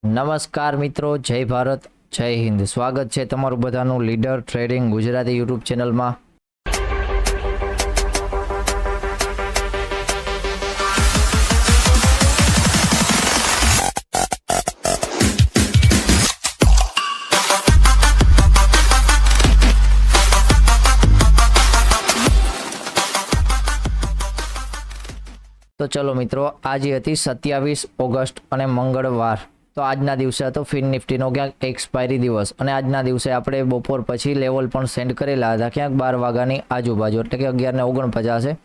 નમસ્કાર મિત્રો, જય ભારત, જય હિન્દ. સ્વાગત છે તમારું બધાનું લીડર ટ્રેડિંગ ગુજરાતી યુટ્યુબ ચેનલમાં. તો ચલો મિત્રો, આજે હતી 27 ઓગસ્ટ અને મંગળવાર. તો આજના દિવસે હતો ફિન નિફ્ટીનો ક્યાંક એક્સપાયરી દિવસ, અને આજના દિવસે આપણે બપોર પછી લેવલ પણ સેન્ડ કરેલા હતા ક્યાંક 12 વાગ્યાની આજુબાજુ, એટલે કે 11:49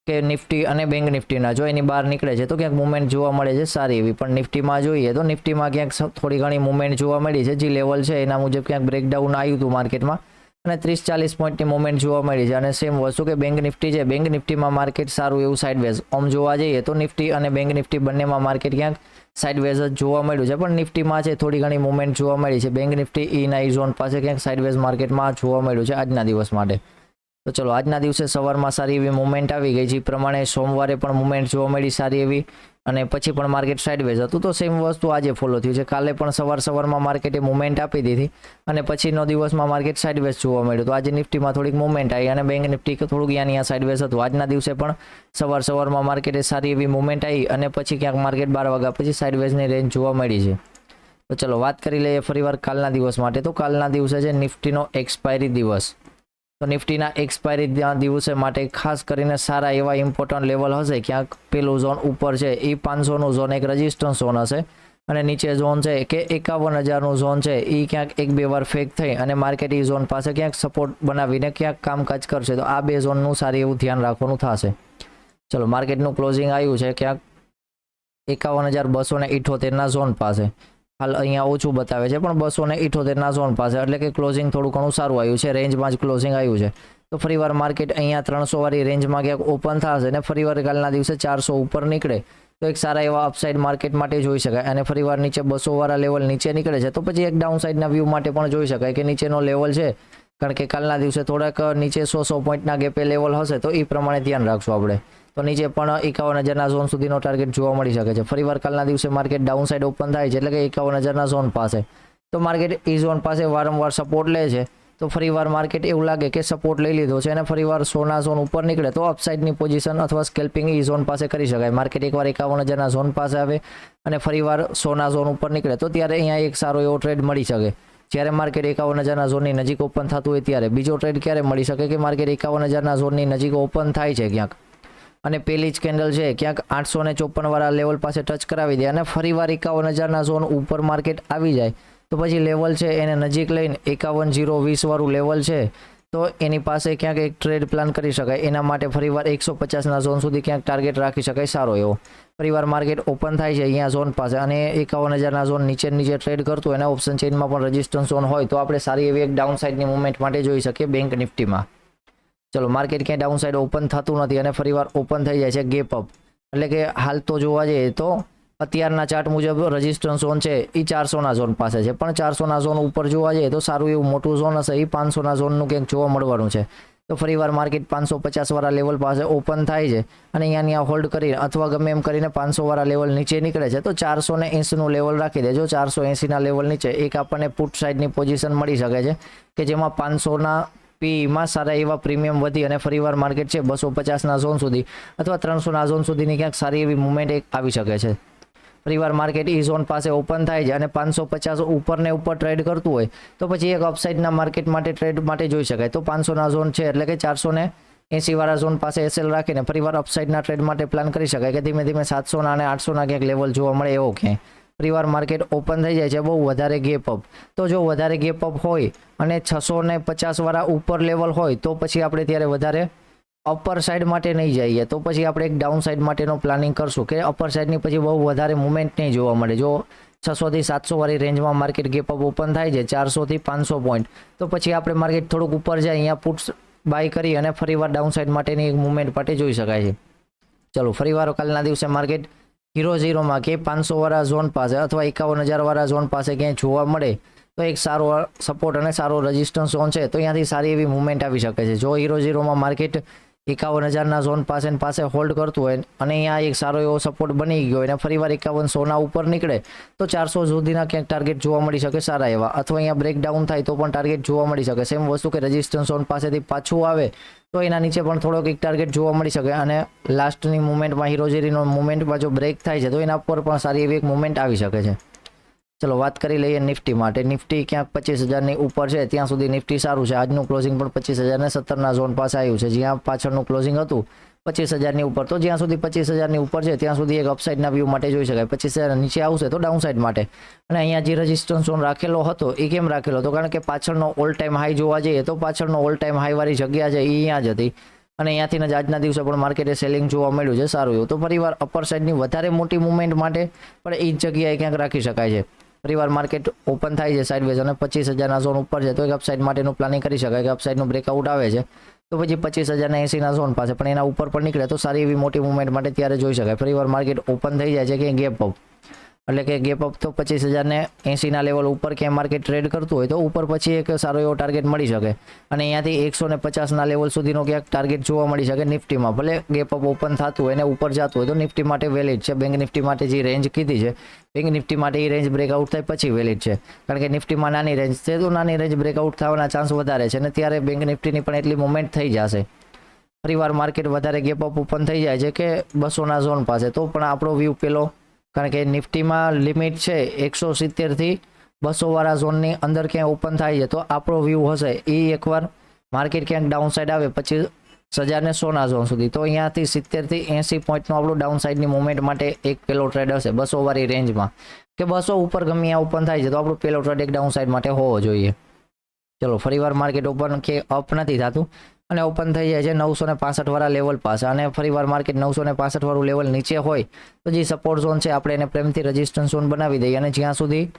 કે નિફ્ટી અને બેંક નિફ્ટીના જો એની બહાર નીકળે છે તો ક્યાંક મુવમેન્ટ જોવા મળે છે સારી એવી. પણ નિફ્ટીમાં જોઈએ તો નિફ્ટીમાં ક્યાંક થોડી ઘણી મુવમેન્ટ જોવા મળી છે. જે લેવલ છે એના મુજબ ક્યાંક બ્રેકડાઉન આવ્યું હતું માર્કેટમાં અને 30-40 પોઈન્ટની મુવમેન્ટ જોવા મળી છે. અને સેમ વસ્તુ કે બેંક નિફ્ટી છે, બેંક નિફ્ટીમાં માર્કેટ સારું એવું સાઇડવેઝ ઓમ જોવા જઈએ તો નિફ્ટી અને બેંક નિફ્ટી બંનેમાં માર્કેટ ક્યાંક સાઇડવેઝ જ જોવા મળ્યું છે. પણ નિફ્ટીમાં છે થોડી ઘણી મુવમેન્ટ જોવા મળી છે. બેંક નિફ્ટી ઈ ઝોન પાસે ક્યાંક સાઇડવેઝ માર્કેટમાં જોવા મળ્યું છે આજના દિવસ માટે. તો ચલો, આજના દિવસે સવારમાં સારી એવી મુવમેન્ટ આવી ગઈ. જે પ્રમાણે સોમવારે પણ મુવમેન્ટ જોવા મળી સારી એવી, અને પછી પણ માર્કેટ સાઇડવેઝ હતું. તો સેમ વસ્તુ આજે ફોલો થયું છે. કાલે પણ સવારમાં માર્કેટે મુવમેન્ટ આપી દીધી અને પછીનો દિવસમાં માર્કેટ સાઇડવેઝ જોવા મળ્યું. તો આજે નિફ્ટીમાં થોડીક મુવમેન્ટ આવી અને બેંક નિફ્ટી થોડુંક અહીંયા સાઇડવેઝ હતું. આજના દિવસે પણ સવારમાં માર્કેટે સારી એવી મુવમેન્ટ આવી અને પછી ક્યાંક માર્કેટ 12 વાગ્યા પછી સાઇડવેઝની રેન્જ જોવા મળી છે. તો ચલો, વાત કરી લઈએ ફરીવાર કાલના દિવસ માટે. તો કાલના દિવસે છે નિફ્ટીનો એક્સપાયરી દિવસ. તો નિફ્ટીના એક્સપાયરી દિવસે માટે ખાસ કરીને સારા એવા ઇમ્પોર્ટન્ટ લેવલ હશે. ક્યાંક પેલું ઝોન ઉપર છે એ 500નું ઝોન એક રેઝિસ્ટન્સ ઝોન હશે, અને નીચે ઝોન છે કે 51,000નું ઝોન છે એ ક્યાંક એક બે વાર ફેક થઈ અને માર્કેટ એ ઝોન પાસે ક્યાંક સપોર્ટ બનાવીને ક્યાંક કામકાજ કરશે. તો આ બે ઝોનનું સારું એવું ધ્યાન રાખવાનું થશે. ચલો, માર્કેટનું ક્લોઝિંગ આવ્યું છે ક્યાંક 51,278ના ઝોન પાસે. હાલ અહીંયા ઓછું બતાવે છે પણ 278ના ઝોન પાસે, એટલે કે ક્લોઝિંગ થોડું ઘણું સારું આવ્યું છે. રેન્જમાં જ ક્લોઝિંગ આવ્યું છે. તો ફરીવાર માર્કેટ અહીંયા 300 વાળી રેન્જમાં ક્યાંક ઓપન થશે અને ફરીવાર કાલના દિવસે 400 ઉપર નીકળે તો એક સારા એવા અપસાઇડ માર્કેટ માટે જોઈ શકાય. અને ફરીવાર નીચે 200 વાળા લેવલ નીચે નીકળે છે તો પછી એક ડાઉનસાઇડના વ્યૂ માટે પણ જોઈ શકાય કે નીચેનો લેવલ છે, કારણ કે કાલના દિવસે થોડાક નીચે 100 પોઈન્ટના ગેપે લેવલ હશે. તો એ પ્રમાણે ધ્યાન રાખશું આપણે. તો નીચે પણ 51,000ના ઝોન સુધીનો ટાર્ગેટ જોવા મળી શકે છે. ફરીવાર કાલના દિવસે માર્કેટ ડાઉન સાઇડ ઓપન થાય છે, એટલે કે 51,000ના ઝોન પાસે. તો માર્કેટ એ ઝોન પાસે વારંવાર સપોર્ટ લે છે. તો ફરીવાર માર્કેટ એવું લાગે કે સપોર્ટ લઈ લીધો છે અને ફરીવાર 100ના ઝોન ઉપર નીકળે તો અપસાઇડની પોઝિશન અથવા સ્કેલ્પિંગ એ ઝોન પાસે કરી શકાય. માર્કેટ એકવાર 51,000ના ઝોન પાસે આવે અને ફરીવાર 100ના ઝોન ઉપર નીકળે તો ત્યારે અહીંયા એક સારો એવો ટ્રેડ મળી શકે. જ્યારે માર્કેટ 51,000ના ઝોનની નજીક ઓપન થતું હોય ત્યારે બીજો ટ્રેડ ક્યારે મળી શકે કે માર્કેટ 51,000ના ઝોનની નજીક ઓપન થાય છે ક્યાંક અને પેલી જ કેન્ડલ છે ક્યાંક 854 વાળા લેવલ પાસે ટચ કરાવી દે અને ફરીવાર 51,000ના ઝોન ઉપર માર્કેટ આવી જાય તો પછી લેવલ છે એને નજીક લઈને 51,020 વાળું લેવલ છે તો એની પાસે ક્યાંક એક ટ્રેડ પ્લાન કરી શકાય. એના માટે ફરીવાર 150ના ઝોન સુધી ક્યાંક ટાર્ગેટ રાખી શકાય સારો એવો. ફરીવાર માર્કેટ ઓપન થાય છે અહીંયા ઝોન પાસે અને 51,000ના ઝોન નીચે ટ્રેડ કરતું એના ઓપ્શન ચેઇનમાં પણ રેઝિસ્ટન્સ ઝોન હોય તો આપણે સારી એવી એક ડાઉન સાઇડની મુવમેન્ટ માટે જોઈ શકીએ બેંક નિફ્ટીમાં. ચલો, માર્કેટ ક્યાંય ડાઉન સાઇડ ઓપન થતું નથી અને ફરીવાર ઓપન થઈ જાય છે ગેપ અપ, એટલે કે હાલ તો જોવા જઈએ તો અત્યારના ચાર્ટ મુજબ રેઝિસ્ટન્સ ઝોન છે એ 400ના ઝોન પાસે છે. પણ 400ના ઝોન ઉપર જોવા જઈએ તો સારું એવું મોટું ઝોન હશે એ 500ના ઝોનનું ક્યાંક જોવા મળવાનું છે. તો ફરીવાર માર્કેટ 550 વાળા લેવલ પાસે ઓપન થાય છે અને અહીંયા હોલ્ડ કરી અથવા ગમે એમ કરીને 500 વાળા લેવલ નીચે નીકળે છે તો 480નું લેવલ રાખી દેજો. 480ના લેવલ નીચે એક આપણને પુટ સાઇડની પોઝિશન મળી શકે છે કે જેમાં 500ના પીમાં સારા એવા પ્રીમિયમ વધી અને ફરીવાર માર્કેટ છે 250ના ઝોન સુધી અથવા 300ના ઝોન સુધીની ક્યાંક સારી એવી મુવમેન્ટ એક આવી શકે છે. ફરીવાર માર્કેટ એ ઝોન પાસે ઓપન થાય છે અને 550 ઉપરને ઉપર ટ્રેડ કરતું હોય તો પછી એક અપસાઇડના માર્કેટ માટે ટ્રેડ માટે જોઈ શકાય. તો 500ના ઝોન છે એટલે કે 480 વાળા ઝોન પાસે એસએલ રાખીને ફરીવાર અપસાઇડના ટ્રેડ માટે પ્લાન કરી શકાય કે ધીમે ધીમે 700ના અને 800ના ક્યાંક લેવલ જોવા મળે એવો ક્યાંય. ફરીવાર માર્કેટ ઓપન થઈ જાય છે બહુ વધારે ગેપ અપ, તો જો વધારે ગેપ અપ હોય અને 650 વાળા ઉપર લેવલ હોય તો પછી આપણે ત્યારે વધારે અપર સાઇડ માટે નહીં જઈએ. તો પછી આપણે એક ડાઉન સાઇડ માટેનો પ્લાનિંગ કરશું કે અપર સાઇડની પછી બહુ વધારે મુવમેન્ટ નહીં જોવા મળે. જો 600થી 700 વાળી રેન્જમાં માર્કેટ ગેપ અપ ઓપન થાય છે 400થી 500 પોઈન્ટ તો પછી આપણે માર્કેટ થોડુંક ઉપર જાય અહીંયા પુટ્સ બાય કરી અને ફરીવાર ડાઉન સાઇડ માટેની એક મુવમેન્ટ માટે જોઈ શકાય છે. ચલો, ફરીવાર કાલના દિવસે માર્કેટ 0-0માં કે 500 વાળા ઝોન પાસે અથવા 51,000 વાળા ઝોન પાસે ક્યાંય જોવા મળે તો એક સારો સપોર્ટ અને સારો રેઝિસ્ટન્સ ઝોન છે તો અહીંયાથી સારી એવી મુવમેન્ટ આવી શકે છે. જો 0-0માં માર્કેટ 51,000ના ઝોન પાસે હોલ્ડ કરતું હોય અને અહીંયા એક સારો એવો સપોર્ટ બની ગયો અને ફરીવાર 5100ના ઉપર નીકળે તો 400 સુધીના ક્યાંક ટાર્ગેટ જોવા મળી શકે સારા એવા, અથવા અહીંયા બ્રેકડાઉન થાય તો પણ ટાર્ગેટ જોવા મળી શકે. સેમ વસ્તુ કે રેઝિસ્ટન્સ ઝોન પાસેથી પાછું આવે તો એના નીચે પણ થોડોક એક ટાર્ગેટ જોવા મળી શકે અને લાસ્ટની મુવમેન્ટમાં હીરોઝેરીનો મુવમેન્ટમાં જો બ્રેક થાય છે તો એના પર પણ સારી એવી એક મુવમેન્ટ આવી શકે છે. ચલો વાત કરી લઈએ નિફ્ટી માટે. નિફ્ટી ક્યાંક 25,000ની ઉપર છે ત્યાં સુધી નિફ્ટી સારું છે. આજનું ક્લોઝિંગ પણ 25,070ના ઝોન પાસે આવ્યું છે, જ્યાં પાછળનું ક્લોઝિંગ હતું 25,000ની ઉપર. તો જ્યાં સુધી 25,000ની ઉપર છે ત્યાં સુધી એક અપસાઇડના વ્યૂ માટે જોઈ શકાય. 25,000 નીચે આવશે તો ડાઉનસાઇડ માટે. અને અહીંયા જે રેઝિસ્ટન્સ ઝોન રાખેલો હતો એ કેમ રાખેલો હતો? કારણ કે પાછળનો ઓલ ટાઈમ હાઈ જોવા જઈએ તો પાછળનો ઓલ ટાઈમ હાઈવાળી જગ્યા છે એ અહીંયા જ હતી અને અહીંયાથી જ આજના દિવસે પણ માર્કેટે સેલિંગ જોવા મળ્યું છે સારું એવું. તો ફરીવાર અપર સાઇડની વધારે મોટી મુવમેન્ટ માટે પણ એ જ જગ્યાએ ક્યાંક રાખી શકાય છે. ફરીવાર માર્કેટ ઓપન થાય છે સાઇડવેઝ અને 25,000ના ઝોન ઉપર છે તો એક અપસાઇડ માટેનું પ્લાનિંગ કરી શકાય કે અપસાઇડનું બ્રેકઆઉટ આવે છે તો પછી 25,080ના ઝોન પાસે પણ એના ઉપર પણ નીકળે તો સારી એવી મોટી મુવમેન્ટ માટે ત્યારે જોઈ શકાય. ફરીવાર માર્કેટ ઓપન થઈ જાય છે કે ગેપ અપ, એટલે કે ગેપ અપ તો 25,080ના લેવલ ઉપર ક્યાંય માર્કેટ ટ્રેડ કરતું હોય તો ઉપર પછી એક સારો એવો ટાર્ગેટ મળી શકે અને અહીંયાથી 150ના લેવલ સુધીનો ક્યાંક ટાર્ગેટ જોવા મળી શકે નિફ્ટીમાં. ભલે ગેપ અપ ઓપન થતું હોય અને ઉપર જતું હોય તો નિફ્ટી માટે વેલિડ છે. બેંક નિફ્ટી માટે જે રેન્જ કીધી છે બેંક નિફ્ટી માટે એ રેન્જ બ્રેકઆઉટ થાય પછી વેલિડ છે, કારણ કે નિફ્ટીમાં નાની રેન્જ છે તો નાની રેન્જ બ્રેકઆઉટ થવાના ચાન્સ વધારે છે અને ત્યારે બેંક નિફ્ટીની પણ એટલી મુવમેન્ટ થઈ જશે. ફરીવાર માર્કેટ વધારે ગેપ અપ ઓપન થઈ જાય છે કે 200ના ઝોન પાસે તો પણ આપણો વ્યૂ પેલો, કારણ કે નિફ્ટીમાં લિમિટ છે 170થી 200 વાળા ઝોનની અંદર ક્યાંય ઓપન થાય છે તો આપણો વ્યૂ હશે એ એકવાર માર્કેટ ક્યાંક ડાઉન સાઇડ આવે 25,100ના ઝોન સુધી તો અહીંયાથી 70થી 80 પોઈન્ટનો આપણું ડાઉન સાઇડની મુવમેન્ટ માટે એક પેલો ટ્રેડ હશે 200 વાળી રેન્જમાં કે 200 ઉપર ગમે ત્યાં ઓપન થાય છે તો આપણું પેલો ટ્રેડ એક ડાઉન સાઇડ માટે હોવો જોઈએ. ચલો ફરીવાર માર્કેટ ઓપન કે અપ નથી થતું અને ઓપન થઈ જાય છે 965 વાળા લેવલ પાસે અને ફરીવાર માર્કેટ 965 વાળું લેવલ નીચે હોય તો જે સપોર્ટ ઝોન છે આપણે એને પ્રેમથી રેઝિસ્ટન્સ ઝોન બનાવી દઈએ અને જ્યાં સુધી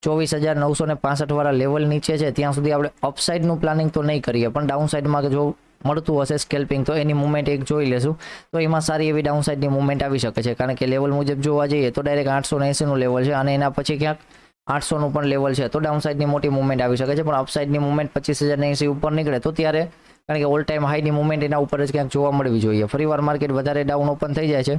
24,965 વાળા લેવલ નીચે છે ત્યાં સુધી આપણે અપસાઇડનું પ્લાનિંગ તો નહીં કરીએ પણ ડાઉન સાઇડમાં જો મળતું હશે સ્કેલ્પિંગ તો એની મુવમેન્ટ એક જોઈ લેશું તો એમાં સારી એવી ડાઉન સાઇડની મુવમેન્ટ આવી શકે છે. કારણ કે લેવલ મુજબ જોવા જઈએ તો ડાયરેક્ટ 880નું લેવલ છે અને એના પછી ક્યાંક 800નું પણ લેવલ છે તો ડાઉન સાઇડની મોટી મુવમેન્ટ આવી શકે છે. પણ અપસાઇડની મુવમેન્ટ 25,080 ઉપર નીકળે તો ત્યારે, કારણ કે ઓલ ટાઈમ હાઈની મુવમેન્ટ એના ઉપર જ ક્યાંક જોવા મળવી જોઈએ. ફરીવાર માર્કેટ વધારે ડાઉન ઓપન થઈ જાય છે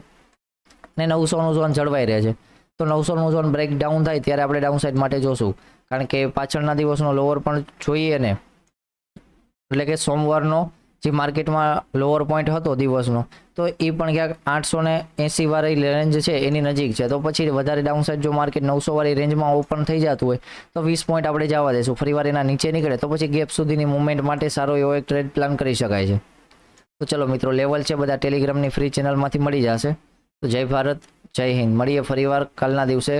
ને 900નું ઝોન જળવાઈ રહે છે તો 900નું ઝોન બ્રેક ડાઉન થાય ત્યારે આપણે ડાઉન સાઇડ માટે જોશું, કારણ કે પાછળના દિવસનો લોઅર પણ જોઈએ ને, એટલે કે સોમવારનો જે માર્કેટમાં લોઅર પોઈન્ટ હતો દિવસનો તો એ પણ ક્યાંક 880 વાળી રેન્જ છે એની નજીક છે તો પછી વધારે ડાઉન સાઇડ જો માર્કેટ 900 વાળી રેન્જમાં ઓપન થઈ જતું હોય તો 20 પોઈન્ટ આપણે જવા દઈશું. ફરીવાર એના નીચે નીકળે તો પછી ગેપ સુધીની મુવમેન્ટ માટે સારો એવો એક ટ્રેડ પ્લાન કરી શકાય છે. તો ચલો મિત્રો, લેવલ છે બધા ટેલિગ્રામની ફ્રી ચેનલમાંથી મળી જશે. તો જય ભારત, જય હિન્દ. મળીએ ફરીવાર કાલના દિવસે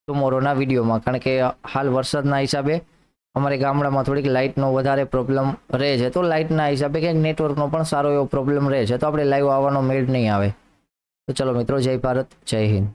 ટુમોરોના વિડીયોમાં, કારણ કે હાલ વરસાદના હિસાબે અમારે ગામડામાં થોડીક લાઇટનો વધારે પ્રોબ્લેમ રહે છે તો લાઇટના હિસાબે ક્યાંક નેટવર્કનો પણ સારો એવો પ્રોબ્લેમ રહે છે તો આપણે લાઈવ આવવાનો મેળ નહીં આવે. તો ચલો મિત્રો, જય ભારત, જય હિન્દ.